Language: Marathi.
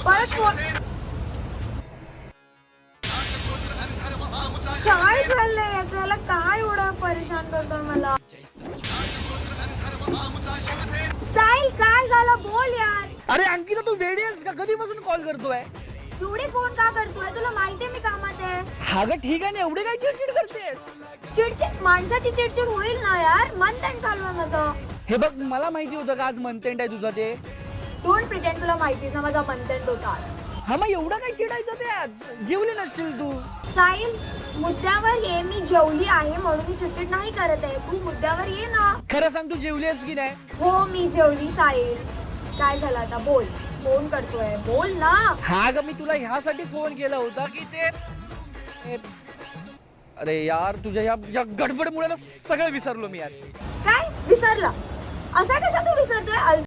परत फोन. काय चाललंय याचं? याला काय एवढं परेशान करतो मला? साहिल काय झालं? बोल यार. अरे अंकिता तू वेडी आहेस का? कधीपासून कॉल करतोय? एवढे फोन का करतोय? तुला माहितीये मी कामात आहे. हा ग ठीक आहे ना, एवढे काय चिडचिड करतेस? चिडचिड माणसाची चिडचिड होईल ना यार. मन त्यांनी चालू आहे माझं. हे बघ मला माहिती होतं का आज मंथेंड आहे तुझं ते. Don't pretend. तुला माहितीये ना माझा मंथेंड होता आज. हा मग एवढं काय चिडायचं ते? आज जेवली नसशील तू. साहिल मुद्द्यावर ये. मी जेवली आहे म्हणून मी चिडचिड नाही करत आहे. तू मुद्द्यावर ये ना. खरं सांग तू जेवली आहेस की नाही? हो मी जेवली. साहिल काय झालं आता? बोल. फोन करतोय बोल ना. हा ग मी तुला ह्यासाठी फोन केला होता की अरे यार तुझ्या या गडबडमुळे ना सगळं विसरलो मी यार. काय विसरला? असा कसा तू विसरतोय?